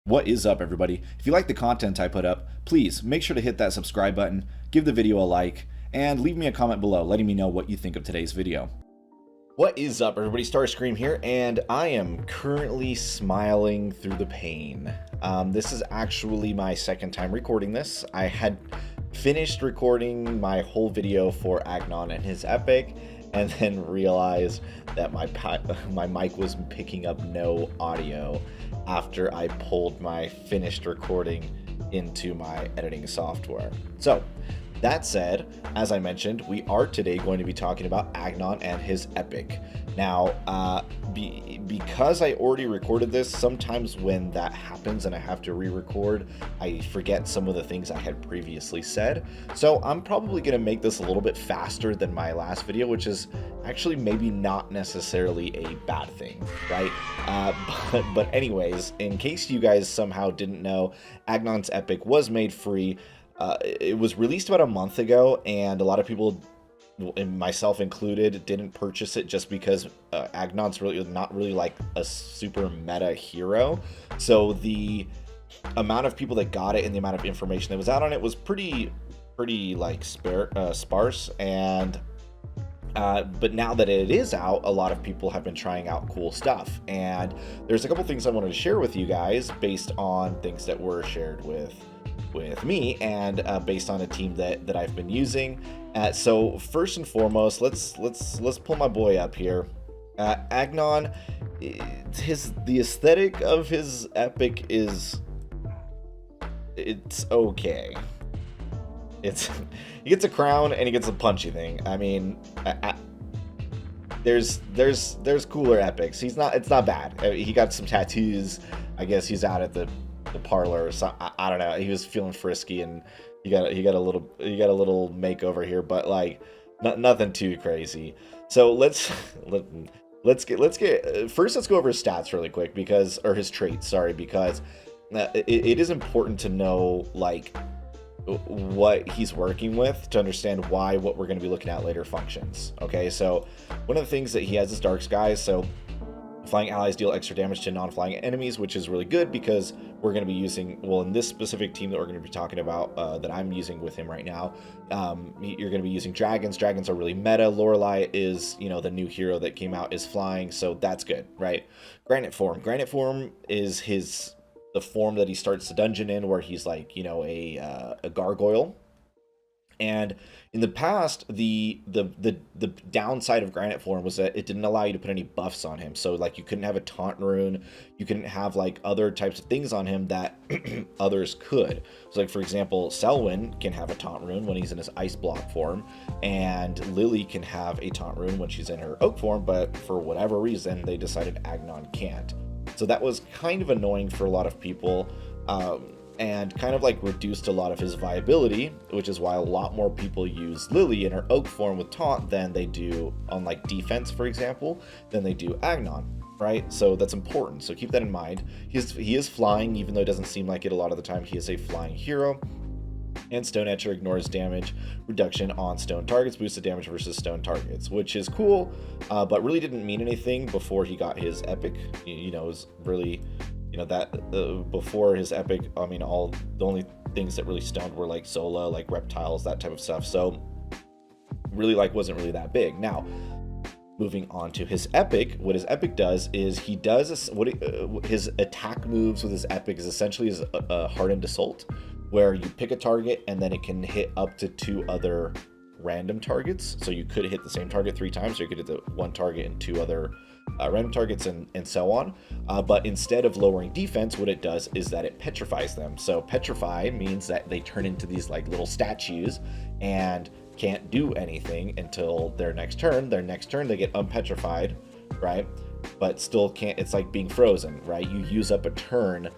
What is up, everybody? If you like the content I put up, please make sure to hit that subscribe button, give the video a like, and leave me a comment below letting me know what you think of today's video. What is up, everybody? Starscream here, and I am currently smiling through the pain. This is actually my second time recording this. I had finished recording my whole video for Agnon and his epic, and then realized that my mic was picking up no audio after I pulled my finished recording into my editing software. So that said, as I mentioned, we are today going to be talking about Agnon and his epic. Now, because I already recorded this, sometimes when that happens and I have to re-record, I forget some of the things I had previously said. So I'm probably going to make this a little bit faster than my last video, which is actually maybe not necessarily a bad thing, right? But anyways, in case you guys somehow didn't know, Agnon's epic was made free. It was released about a month ago, and a lot of people, and myself included, didn't purchase it just because Agnon's really not really like a super meta hero. So the amount of people that got it and the amount of information that was out on it was pretty like sparse. And but now that it is out, a lot of people have been trying out cool stuff, and there's a couple things I wanted to share with you guys based on things that were shared with me, and based on a team that I've been using. So first and foremost, let's pull my boy up here. Agnon, the aesthetic of his epic it's okay. He gets a crown and he gets a punchy thing. I mean, there's cooler epics. It's not bad. He got some tattoos. I guess he's out at the parlor or something. I don't know. He was feeling frisky, and he got a little makeover here, but like nothing too crazy. So let's go over his stats really quick, or his traits, sorry, because it is important to know like what he's working with to understand why what we're going to be looking at later functions. Okay, so one of the things that he has is Dark Skies. So flying allies deal extra damage to non-flying enemies, which is really good because we're going to be using, well, in this specific team that we're going to be talking about, that I'm using with him right now, you're going to be using dragons. Dragons are really meta. Lorelei is, the new hero that came out, is flying, so that's good, right? Granite form is the form that he starts the dungeon in, where he's like, a gargoyle. And in the past, the downside of Granite form was that it didn't allow you to put any buffs on him. So like you couldn't have a taunt rune, you couldn't have like other types of things on him that others could. So like, for example, Selwyn can have a taunt rune when he's in his ice block form, and Lily can have a taunt rune when she's in her oak form, but for whatever reason they decided Agnon can't. So that was kind of annoying for a lot of people, and kind of like reduced a lot of his viability, which is why a lot more people use Lily in her oak form with taunt than they do on like defense, for example, than they do Agnon, right? So that's important, so keep that in mind. He is flying, even though it doesn't seem like it a lot of the time. He is a flying hero. And Stone Etcher ignores damage reduction on stone targets, boosted damage versus stone targets, which is cool, but really didn't mean anything before he got his epic. It was really, before his epic, I mean, the only things that really stoned were like Zola, like reptiles, that type of stuff. So really wasn't really that big. Now, moving on to his epic, what his epic does is his attack moves with his epic is essentially a hardened assault, where you pick a target and then it can hit up to 2 other random targets. So you could hit the same target 3 times, or you could hit the one target and 2 other random targets, and so on. But instead of lowering defense, what it does is that it petrifies them. So petrify means that they turn into these like little statues and can't do anything until their next turn. Their next turn they get unpetrified, right? But still can't. It's like being frozen, right? You use up a turn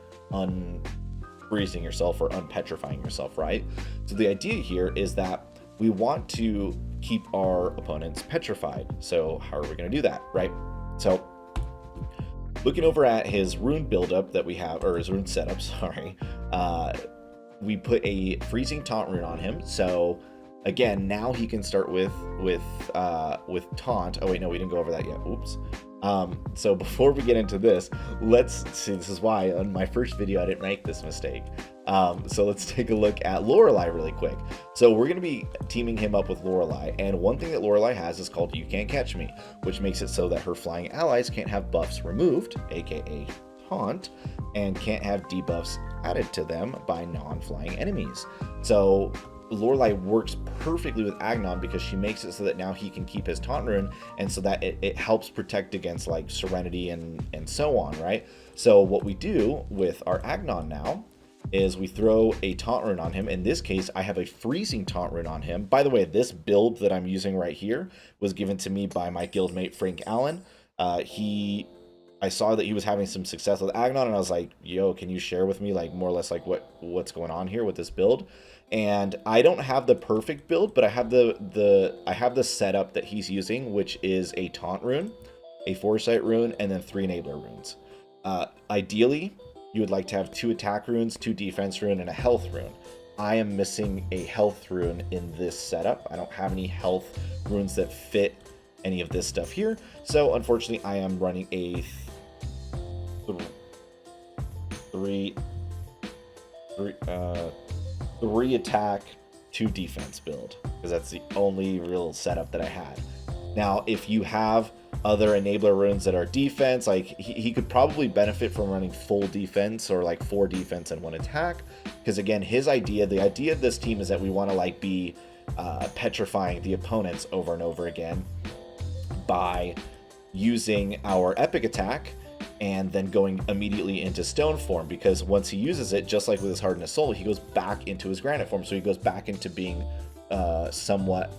freezing yourself or unpetrifying yourself, right? So the idea here is that we want to keep our opponents petrified. So how are we going to do that, right? So looking over at his rune buildup that we have, or his rune setup, sorry, we put a freezing taunt rune on him. So again, now he can start with taunt. Oh wait, no, we didn't go over that yet. Oops. So before we get into this, let's see. This is why on my first video I didn't make this mistake. So let's take a look at Lorelei really quick. So we're going to be teaming him up with Lorelei, and one thing that Lorelei has is called You Can't Catch Me, which makes it so that her flying allies can't have buffs removed, aka taunt, and can't have debuffs added to them by non-flying enemies. So Lorelei works perfectly with Agnon because she makes it so that now he can keep his taunt rune, and so that it helps protect against like Serenity and so on, right? So what we do with our Agnon now is we throw a taunt rune on him. In this case, I have a freezing taunt rune on him. By the way, this build that I'm using right here was given to me by my guildmate Frank Allen. I saw that he was having some success with Agnon, and I was like, yo, can you share with me like more or less like what's going on here with this build? And I don't have the perfect build, but I have the setup that he's using, which is a taunt rune, a foresight rune, and then 3 enabler runes. Ideally, you would like to have 2 attack runes, 2 defense rune, and a health rune. I am missing a health rune in this setup. I don't have any health runes that fit any of this stuff here. So unfortunately, I am running a 3 attack, 2 defense build, because that's the only real setup that I had. Now, if you have other enabler runes that are defense, like he could probably benefit from running full defense or like 4 defense and 1 attack, because again, the idea of this team is that we want to like be petrifying the opponents over and over again by using our epic attack and then going immediately into stone form, because once he uses it, just like with his hardness soul, he goes back into his granite form, so he goes back into being somewhat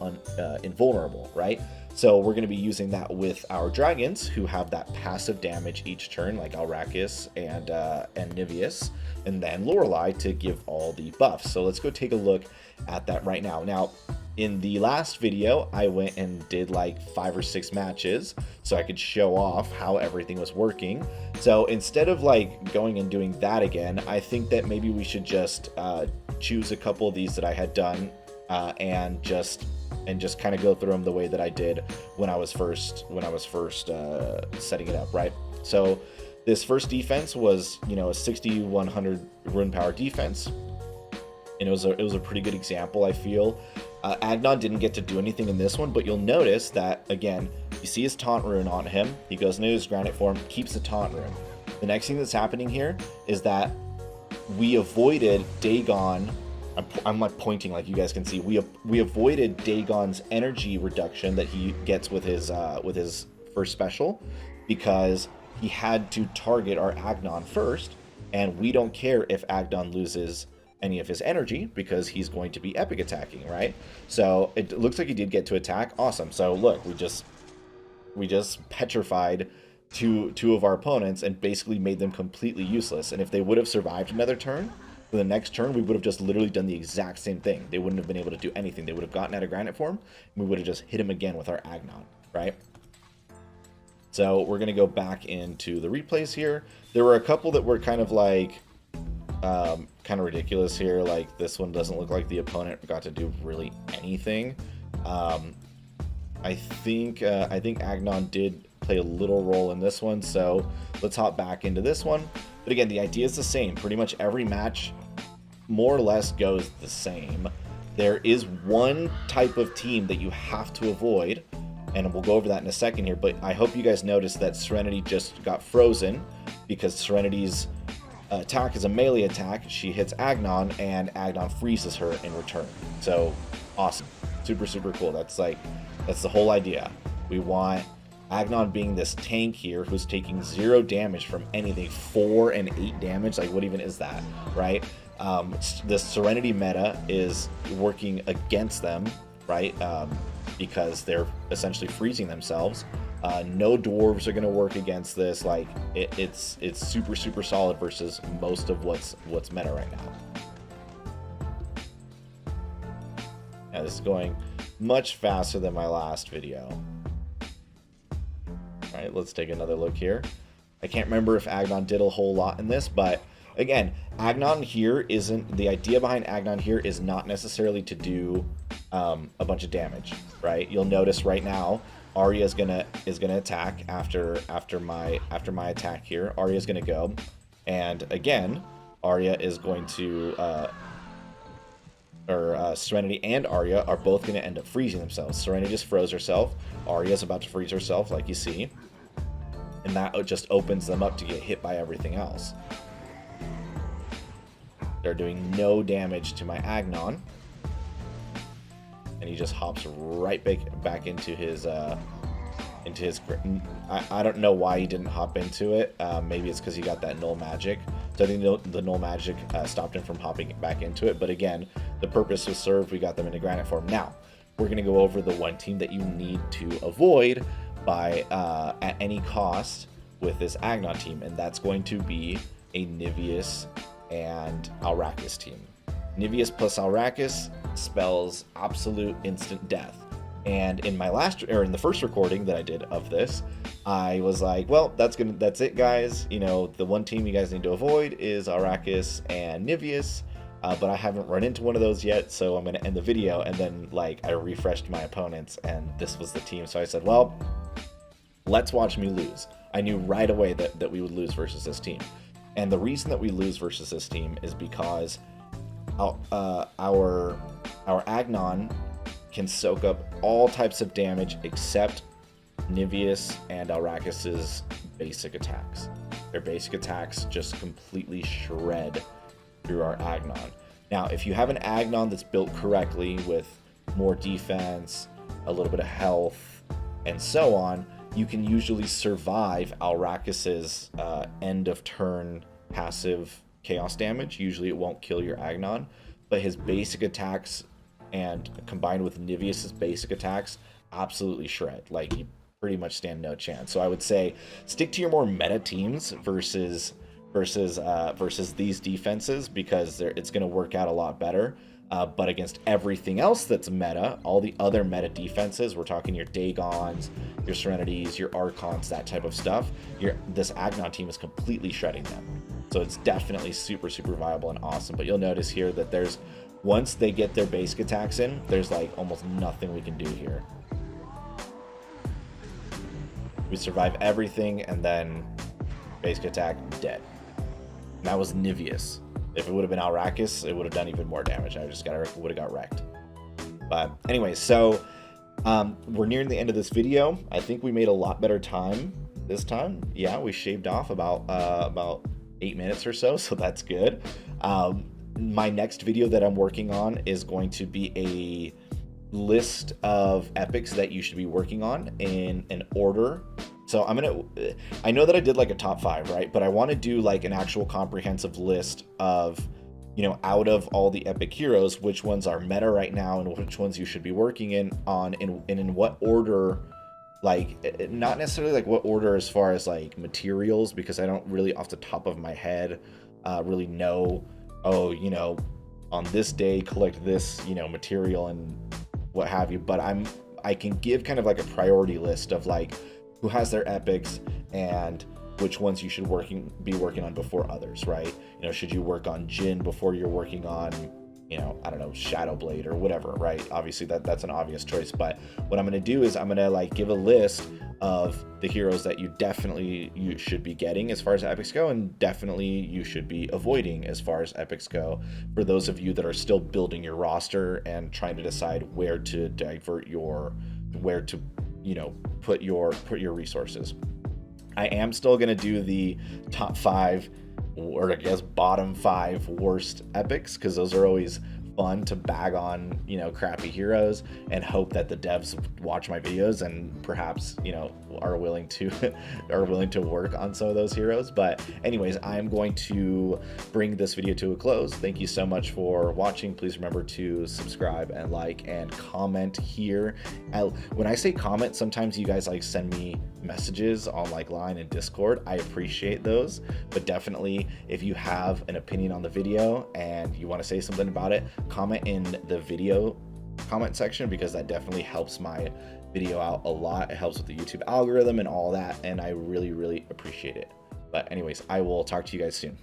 invulnerable, right? So we're going to be using that with our dragons, who have that passive damage each turn, like Alrakis and Niveous, and then Lorelei to give all the buffs. So let's go take a look at that right now. Now, in the last video, I went and did like 5 or 6 matches so I could show off how everything was working. So instead of like going and doing that again, I think that maybe we should just choose a couple of these that I had done and just kind of go through them the way that I did when I was first setting it up, right? So this first defense was, you know, a 6100 rune power defense, and it was a pretty good example, I feel. Agnon didn't get to do anything in this one, but you'll notice that, again, you see his taunt rune on him. He goes into his granite form, keeps the taunt rune. The next thing that's happening here is that we avoided Dagon. I'm like pointing like you guys can see. We avoided Dagon's energy reduction that he gets with his first special, because he had to target our Agnon first, and we don't care if Agnon loses any of his energy because he's going to be epic attacking, right? So it looks like he did get to attack. Awesome. So look, we just petrified two of our opponents and basically made them completely useless. And if they would have survived another turn, for the next turn we would have just literally done the exact same thing. They wouldn't have been able to do anything. They would have gotten out of granite form, and we would have just hit him again with our Agnon, right? So we're going to go back into the replays here. There were a couple that were kind of like kind of ridiculous here. Like this one doesn't look like the opponent got to do really anything. I think Agnon did play a little role in this one, so let's hop back into this one. But again, the idea is the same. Pretty much every match more or less goes the same. There is one type of team that you have to avoid, and we'll go over that in a second here, but I hope you guys noticed that Serenity just got frozen because Serenity's attack is a melee attack. She hits Agnon, and Agnon freezes her in return. So awesome. Super cool. That's the whole idea. We want Agnon being this tank here who's taking 0 damage from anything, 4 and 8 damage. Like, what even is that, right? The Serenity meta is working against them, right? Because they're essentially freezing themselves. No dwarves are going to work against this. Like, it's super solid versus most of what's meta right now. Yeah, this is going much faster than my last video. All right, let's take another look here. I can't remember if Agnon did a whole lot in this, but again, Agnon here isn't, the idea behind Agnon here is not necessarily to do a bunch of damage, right? You'll notice right now Arya is gonna attack after my attack here. Arya is gonna go, and again, Arya is going to Serenity and Arya are both going to end up freezing themselves. Serenity just froze herself. Arya's about to freeze herself, like you see. And that just opens them up to get hit by everything else. They're doing no damage to my Agnon. And he just hops right back into his... I don't know why he didn't hop into it. Maybe it's because he got that null magic. So I think the null magic stopped him from hopping back into it. But again, the purpose was served. We got them into granite form. Now, we're going to go over the one team that you need to avoid by at any cost with this Agnon team. And that's going to be a Niveous and Alrakis team. Niveous plus Alrakis spells absolute instant death. And in my in the first recording that I did of this, I was like, well, that's it, guys. You know, the one team you guys need to avoid is Alrakis and Niveous, but I haven't run into one of those yet, so I'm going to end the video. And then, like, I refreshed my opponents, and this was the team. So I said, well, let's watch me lose. I knew right away that we would lose versus this team. And the reason that we lose versus this team is because our Agnon can soak up all types of damage except Niveous and Alrakis's basic attacks. Their basic attacks just completely shred through our Agnon. Now, if you have an Agnon that's built correctly with more defense, a little bit of health, and so on, you can usually survive Alrakis's end of turn passive chaos damage. Usually it won't kill your Agnon, but his basic attacks and combined with Niveous's basic attacks absolutely shred. Like, you pretty much stand no chance. So I would say stick to your more meta teams versus these defenses, because it's going to work out a lot better. But against everything else that's meta, all the other meta defenses, we're talking your Dagons, your Serenities, your Archons, that type of stuff, this Agnon team is completely shredding them. So it's definitely super, super viable and awesome. But you'll notice here that once they get their basic attacks in, there's like almost nothing we can do here. We survive everything, and then basic attack, dead. And that was Niveous. If it would have been Alrakis, it would have done even more damage. I just would have got wrecked. But anyway, so we're nearing the end of this video. I think we made a lot better time this time. Yeah, we shaved off about 8 minutes or so that's good. My next video that I'm working on is going to be a list of epics that you should be working on in an order. So I know that I did like a top 5, right? But I want to do like an actual comprehensive list of, you know, out of all the epic heroes, which ones are meta right now and which ones you should be working on and in what order. Like, not necessarily like what order as far as like materials, because I don't really off the top of my head really know, oh, you know, on this day collect this, you know, material and what have you. But I can give kind of like a priority list of like who has their epics and which ones you should be working on before others, right? You know, should you work on Jhin before you're working on, you know, I don't know, Shadowblade or whatever, right? Obviously that's an obvious choice, but what I'm going to do is I'm going to like give a list of the heroes that you should be getting as far as epics go, and definitely you should be avoiding as far as epics go, for those of you that are still building your roster and trying to decide where to you know, put your resources. I am still going to do the top 5, or I guess bottom 5 worst epics, because those are always fun to bag on, you know, crappy heroes and hope that the devs watch my videos and perhaps, you know, are willing to work on some of those heroes. But anyways, I'm going to bring this video to a close. Thank you so much for watching. Please remember to subscribe and like and comment here. When I say comment, sometimes you guys like send me messages on like Line and Discord. I appreciate those, but definitely if you have an opinion on the video and you want to say something about it, comment in the video comment section, because that definitely helps my video out a lot. It helps with the YouTube algorithm and all that, and I really, really appreciate it. But anyways, I will talk to you guys soon.